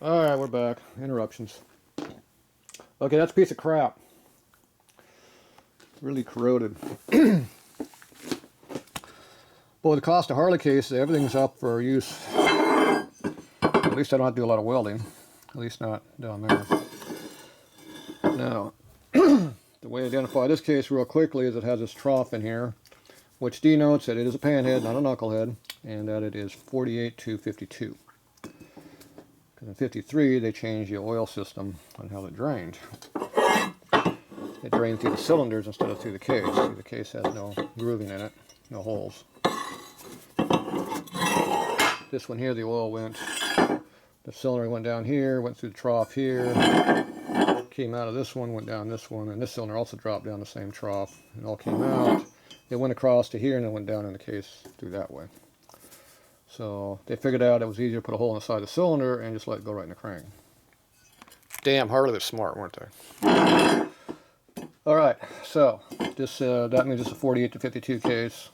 Alright, we're back. Interruptions. Okay, that's a piece of crap. Really corroded. Boy, the cost of Harley cases, everything's up for use. At least I don't have to do a lot of welding. At least not down there. Now, the way to identify this case real quickly is it has this trough in here, which denotes that it is a panhead, not a knucklehead, and that it is 48 to 52. Because in 53, they changed the oil system on how it drained. It drained through the cylinders instead of through the case. See, the case has no grooving in it, no holes. This one here, the oil went, the cylinder went down here, went through the trough here, came out of this one, went down this one, and this cylinder also dropped down the same trough. It all came out. It went across to here and then went down in the case through that way. So they figured out it was easier to put a hole in the side of the cylinder and just let it go right in the crank. Damn, Harley was smart, weren't they? Alright, so this that means it's a 48 to 52 case.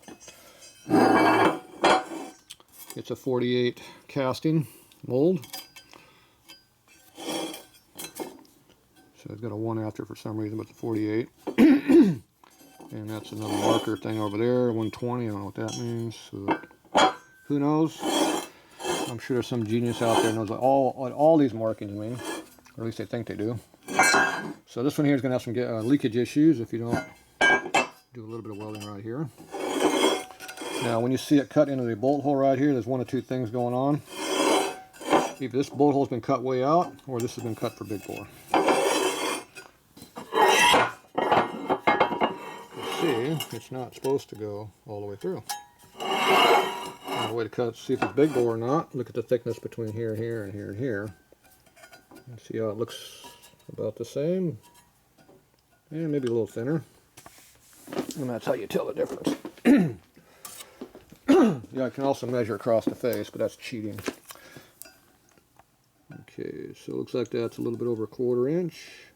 It's a 48 casting mold. So I've got a 1 after for some reason, but it's a 48. And that's another marker thing over there, 120, I don't know what that means. So who knows? I'm sure there's some genius out there who knows what all these markings mean, or at least they think they do. So this one here is going to have some leakage issues if you don't do a little bit of welding right here. Now when you see it cut into the bolt hole right here, there's one of two things going on. Either this bolt hole's been cut way out, or this has been cut for big bore. You see, it's not supposed to go all the way through. The way to cut, see if it's big bore or not, look at the thickness between here and here and here and here. And see how it looks about the same. And maybe a little thinner. And that's how you tell the difference. Yeah, I can also measure across the face, but that's cheating. Okay, so it looks like that's a little bit over a 1/4 inch.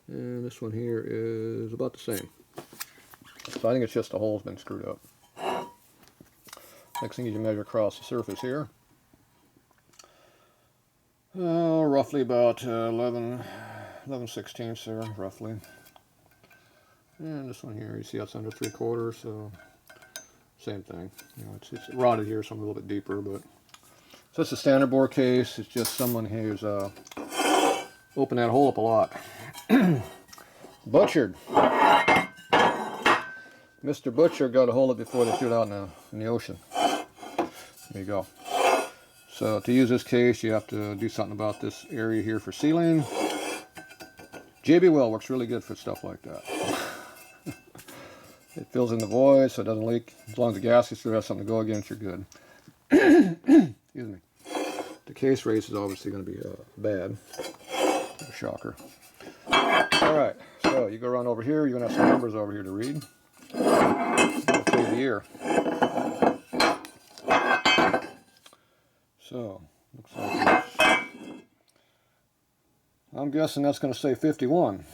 And this one here is about the same. So I think it's just the hole's been screwed up. Next thing is you measure across the surface here. Roughly about 11/16 there, roughly. And this one here, you see that's under 3/4, so same thing. You know, it's rotted here, so I'm a little bit deeper, but so it's a standard bore case. It's just someone who's opened that hole up a lot. Butchered. Mr. Butcher got a hold of it before they threw it out in the ocean. There you go. So to use this case, you have to do something about this area here for sealing. JB Well works really good for stuff like that. It fills in the void so it doesn't leak. As long as the gasket still has something to go against, you're good. Excuse me. The case race is obviously going to be bad. A shocker. Alright, so you go around over here, you're going to have some numbers over here to read. I'll tell you the year. So, looks like I'm guessing that's going to say 51.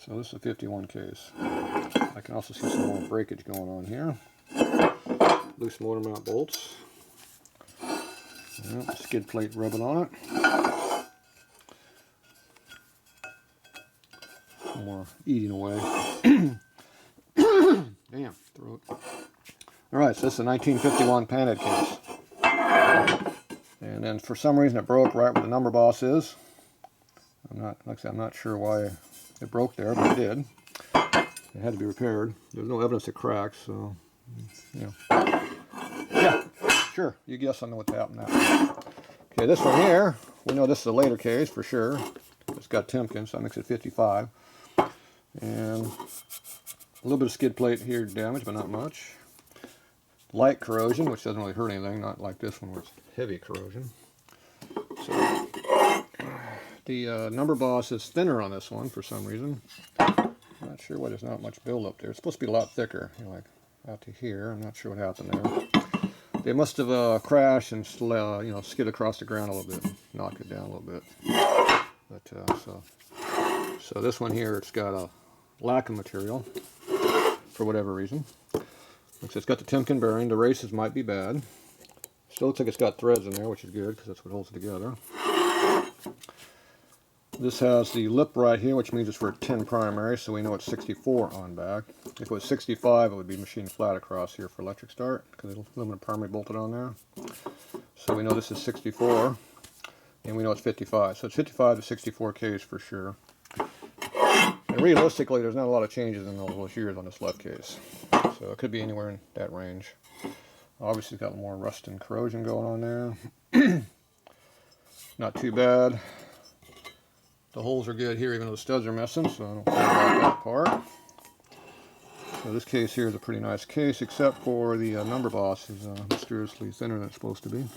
So this is a 51 case. I can also see some more breakage going on here. Loose motor mount bolts. Yep, skid plate rubbing on it. More eating away. Damn, throat. Alright, so this is a 1951 panhead case. And then for some reason it broke right where the number boss is. Like I said, I'm not sure why it broke there, but it did. It had to be repaired. There's no evidence it cracked, so yeah. Yeah, sure. You guess I know what's happened now. Okay, this one here, we know this is a later case for sure. It's got Timken, so that makes it 55. And a little bit of skid plate here damage, but not much. Light corrosion, which doesn't really hurt anything, not like this one where it's heavy corrosion. So the number boss is thinner on this one for some reason. Not sure why there's not much buildup there. It's supposed to be a lot thicker, you know, like out to here. I'm not sure what happened there. They must have crashed and you know, skid across the ground a little bit, knocked it down a little bit. But so this one here, it's got a lack of material for whatever reason. It's got the Timken bearing. The races might be bad. Still looks like it's got threads in there, which is good because that's what holds it together. This has the lip right here, which means it's for a 10 primary, so we know it's 64 on back. If it was 65, it would be machined flat across here for electric start, because the aluminum primary bolted on there. So we know this is 64, and we know it's 55. So it's 55 to 64 case for sure. And realistically, there's not a lot of changes in all those years on this left case. So it could be anywhere in that range. Obviously, it's got more rust and corrosion going on there. Not too bad. The holes are good here, even though the studs are missing, so I don't care about that part. So this case here is a pretty nice case, except for the number boss is mysteriously thinner than it's supposed to be.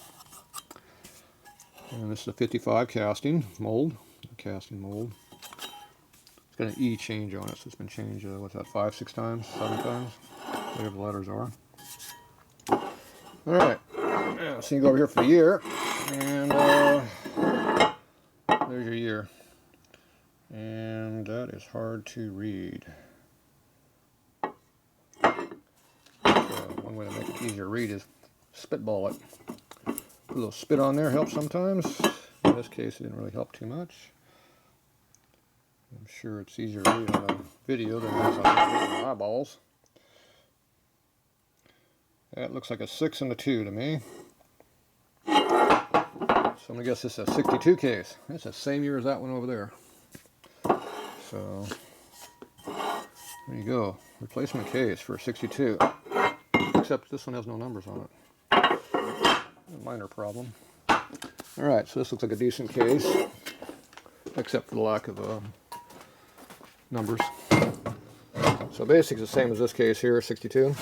And this is a 55 casting mold. It's got an E change on it, so it's been changed, what's that, 5, 6 times, 7 times? Whatever the letters are. Alright, yeah, so you go over here for the year, and there's your year. And that is hard to read. So one way to make it easier to read is spitball it. Put a little spit on there helps sometimes. In this case, it didn't really help too much. I'm sure it's easier to read on a video than it is on my eyeballs. That looks like a 6 and a 2 to me. So I'm going to guess this is a 62 case. It's the same year as that one over there. So there you go, replacement case for 62, except this one has no numbers on it. A minor problem. Alright, so this looks like a decent case, except for the lack of numbers. So basically it's the same as this case here, 62.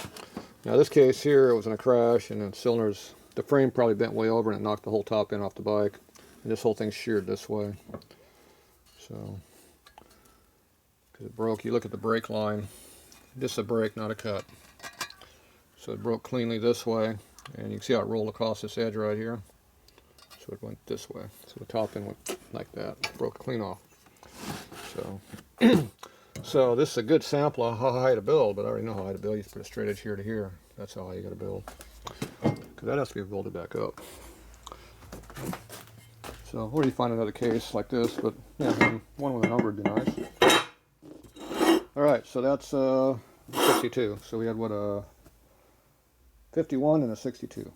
Now this case here, it was in a crash, and the cylinders, the frame probably bent way over and it knocked the whole top end off the bike. And this whole thing's sheared this way. So it broke. You look at the brake line, this is a break, not a cut. So it broke cleanly this way, and you can see how it rolled across this edge right here. So it went this way. So the top end went like that, broke clean off. So, so this is a good sample of how high to build, but I already know how high to build. You just put a straight edge here to here. That's how high you got to build, because that has to be welded back up. So, or you find another case like this, but yeah, one with a number would be nice. Alright, so that's 62. So we had what, a 51 and a 62.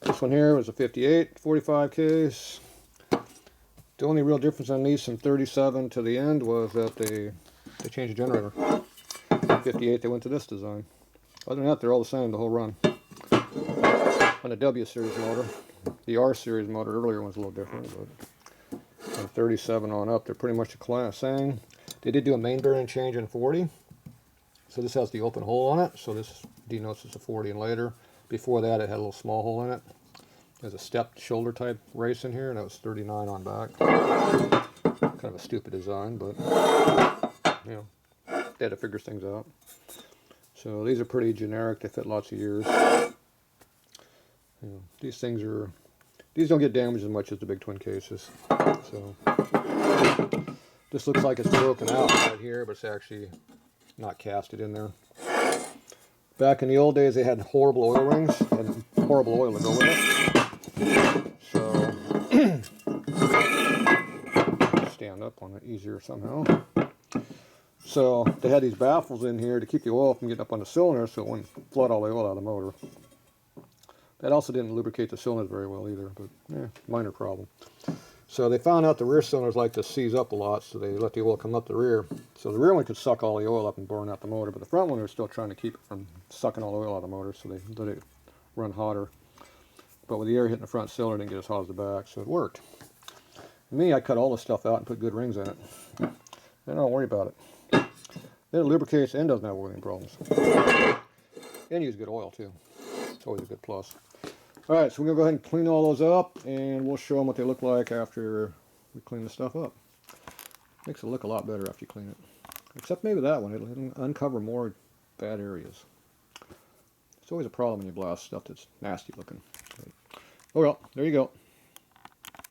This one here was a 58, 45 case. The only real difference on these from 37 to the end was that they changed the generator. 58, they went to this design. Other than that, they're all the same the whole run. On the W series motor, the R series motor earlier was a little different, but on 37 on up, they're pretty much the same. They did do a main bearing change in 40. So this has the open hole on it, so this denotes it's a 40 and later. Before that, it had a little small hole in it. There's a stepped shoulder type race in here, and that was 39 on back. Kind of a stupid design, but you know, they had to figure things out. So these are pretty generic. They fit lots of years. You know, these don't get damaged as much as the big twin cases. So this looks like it's broken out right here, but it's actually not casted in there. Back in the old days, they had horrible oil rings and horrible oil to go with it. So stand up on it easier somehow. So they had these baffles in here to keep the oil from getting up on the cylinder, so it wouldn't flood all the oil out of the motor. That also didn't lubricate the cylinders very well either, but minor problem. So they found out the rear cylinders like to seize up a lot, so they let the oil come up the rear. So the rear one could suck all the oil up and burn out the motor, but the front one was still trying to keep it from sucking all the oil out of the motor, so they let it run hotter. But with the air hitting the front cylinder, it didn't get as hot as the back, so it worked. Me, I cut all this stuff out and put good rings in it. Then don't worry about it. Then it lubricates and doesn't have oiling problems. And use good oil too. It's always a good plus. Alright, so we're going to go ahead and clean all those up, and we'll show them what they look like after we clean the stuff up. Makes it look a lot better after you clean it. Except maybe that one, it'll uncover more bad areas. It's always a problem when you blast stuff that's nasty looking. Oh well, there you go.